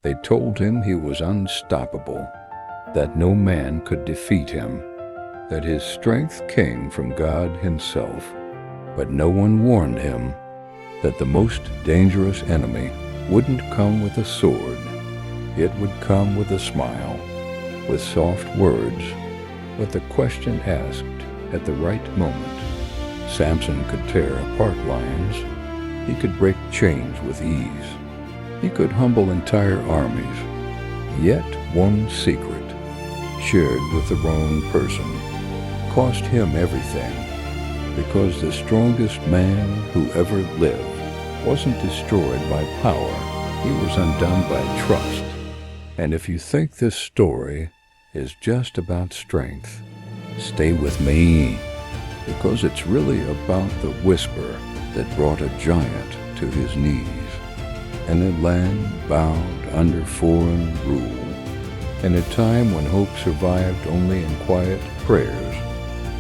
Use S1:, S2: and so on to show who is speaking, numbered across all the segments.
S1: They told him he was unstoppable, that no man could defeat him, that his strength came from God himself. But no one warned him that the most dangerous enemy wouldn't come with a sword. It would come with a smile, with soft words, with a question asked at the right moment. Samson could tear apart lions. He could break chains with ease. He could humble entire armies. Yet one secret, shared with the wrong person, cost him everything, because the strongest man who ever lived wasn't destroyed by power. He was undone by trust. And if you think this story is just about strength, stay with me, because it's really about the whisper that brought a giant to his knees, in a land bowed under foreign rule, in a time when hope survived only in quiet prayers.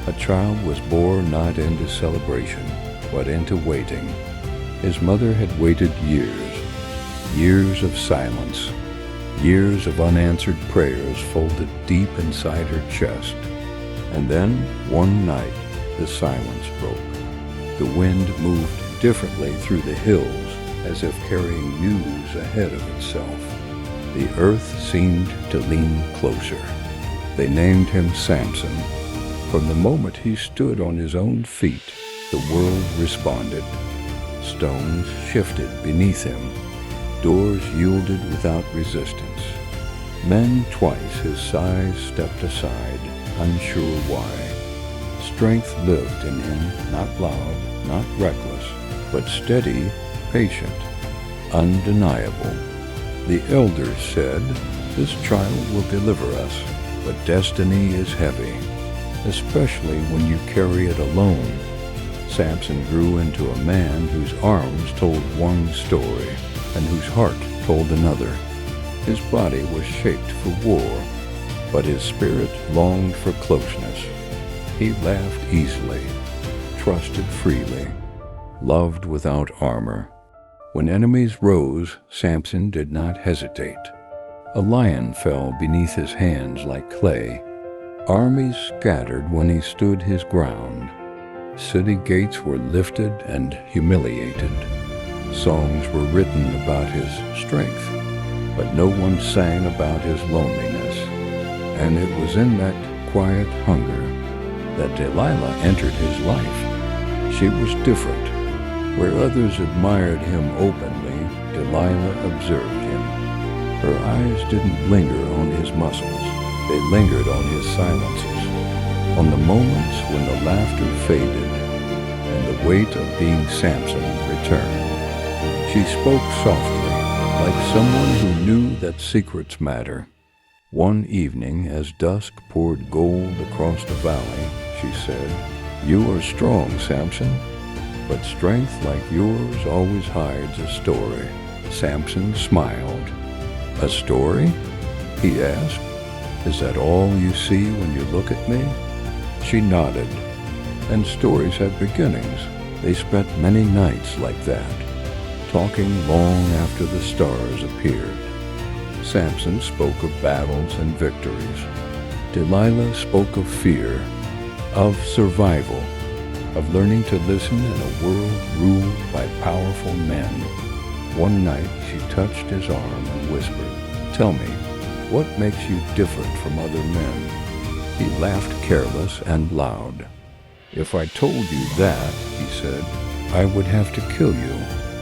S1: A child was born not into celebration, but into waiting. His mother had waited years of silence, years of unanswered prayers folded deep inside her chest. And then, one night, the silence broke. The wind moved differently through the hills, as if carrying news ahead of itself. The earth seemed to lean closer. They named him Samson. From the moment he stood on his own feet, the world responded. Stones shifted beneath him. Doors yielded without resistance. Men twice his size stepped aside, unsure why. Strength lived in him, not loud, not reckless, but steady, patient, undeniable. The elders said, "This child will deliver us," but destiny is heavy, especially when you carry it alone. Samson grew into a man whose arms told one story and whose heart told another. His body was shaped for war, but his spirit longed for closeness. He laughed easily, trusted freely, loved without armor. When enemies rose, Samson did not hesitate. A lion fell beneath his hands like clay. Armies scattered when he stood his ground. City gates were lifted and humiliated. Songs were written about his strength, but no one sang about his loneliness. And it was in that quiet hunger that Delilah entered his life. She was different. Where others admired him openly, Delilah observed him. Her eyes didn't linger on his muscles. They lingered on his silences, on the moments when the laughter faded and the weight of being Samson returned. She spoke softly, like someone who knew that secrets matter. One evening, as dusk poured gold across the valley, she said, "You are strong, Samson, but strength like yours always hides a story." Samson smiled. "A story?" he asked. "Is that all you see when you look at me?" She nodded. And stories have beginnings. They spent many nights like that, talking long after the stars appeared. Samson spoke of battles and victories. Delilah spoke of fear, of survival, of learning to listen in a world ruled by powerful men. One night she touched his arm and whispered, "Tell me, what makes you different from other men?" He laughed careless and loud. "If I told you that," he said, "I would have to kill you."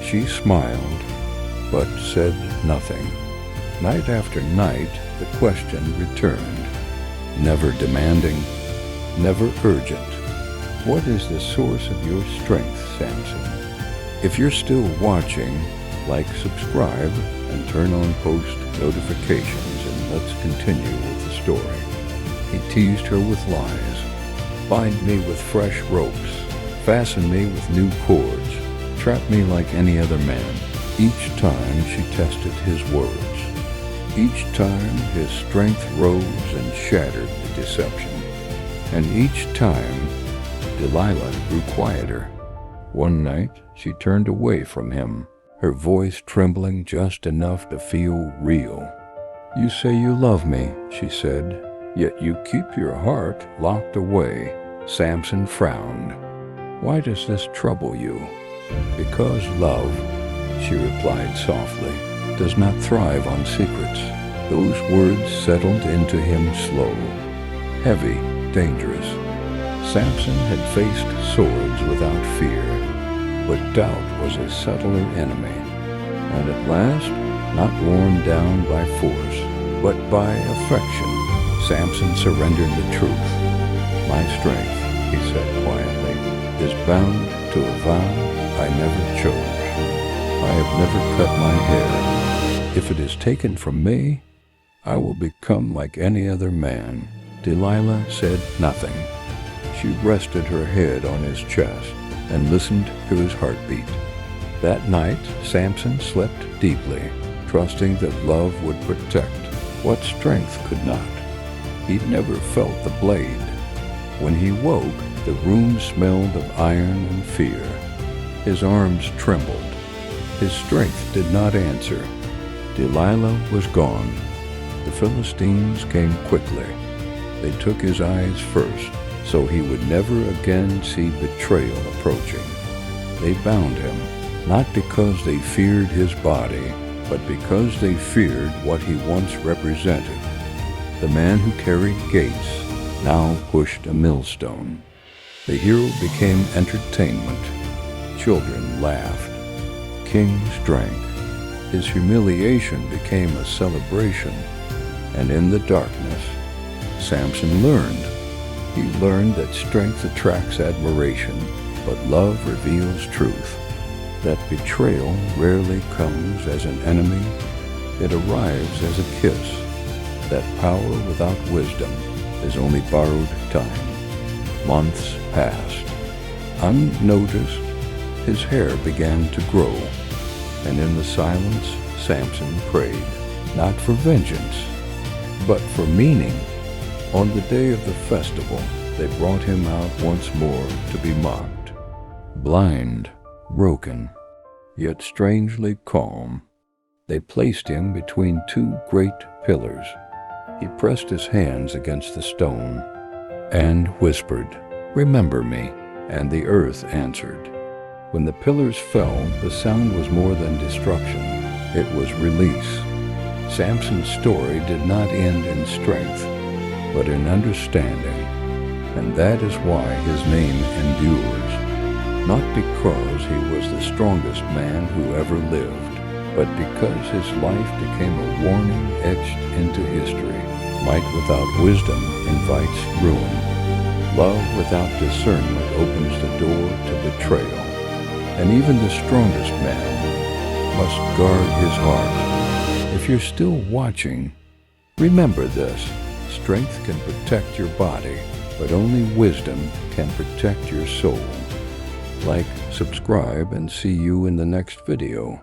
S1: She smiled, but said nothing. Night after night, the question returned, never demanding, never urgent. "What is the source of your strength, Samson?" If you're still watching, like, subscribe, and turn on post notifications, and let's continue with the story. He teased her with lies. "Bind me with fresh ropes. Fasten me with new cords. Trap me like any other man." Each time she tested his words. Each time his strength rose and shattered the deception. And each time Delilah grew quieter. One night she turned away from him. her voice trembling just enough to feel real. "You say you love me," she said, "yet you keep your heart locked away." Samson frowned. "Why does this trouble you?" "Because love," she replied softly, "does not thrive on secrets." Those words settled into him slow, heavy, dangerous. Samson had faced swords without fear, but doubt was a subtler enemy. And at last, not worn down by force, but by affection, Samson surrendered the truth. "My strength," he said quietly, "is bound to a vow I never chose. I have never cut my hair. If it is taken from me, I will become like any other man." Delilah said nothing. She rested her head on his chest and listened to his heartbeat. That night, Samson slept deeply, trusting that love would protect what strength could not. He'd never felt the blade. When he woke, the room smelled of iron and fear. His arms trembled. His strength did not answer. Delilah was gone. The Philistines came quickly. They took his eyes first, so he would never again see betrayal approaching. They bound him, not because they feared his body, but because they feared what he once represented. The man who carried gates now pushed a millstone. The hero became entertainment. Children laughed. Kings drank. His humiliation became a celebration. And in the darkness, Samson learned. He learned that strength attracts admiration, but love reveals truth. That betrayal rarely comes as an enemy. It arrives as a kiss. That power without wisdom is only borrowed time. Months passed. Unnoticed, his hair began to grow. And in the silence, Samson prayed, not for vengeance, but for meaning. On the day of the festival, they brought him out once more to be mocked. Blind, broken, yet strangely calm, they placed him between two great pillars. He pressed his hands against the stone and whispered, "Remember me," and the earth answered. When the pillars fell, the sound was more than destruction. It was release. Samson's story did not end in strength, but in understanding, and that is why his name endures. Not because he was the strongest man who ever lived, but because his life became a warning etched into history. Might without wisdom invites ruin. Love without discernment opens the door to betrayal. And even the strongest man must guard his heart. If you're still watching, remember this. Strength can protect your body, but only wisdom can protect your soul. Like, subscribe, and see you in the next video.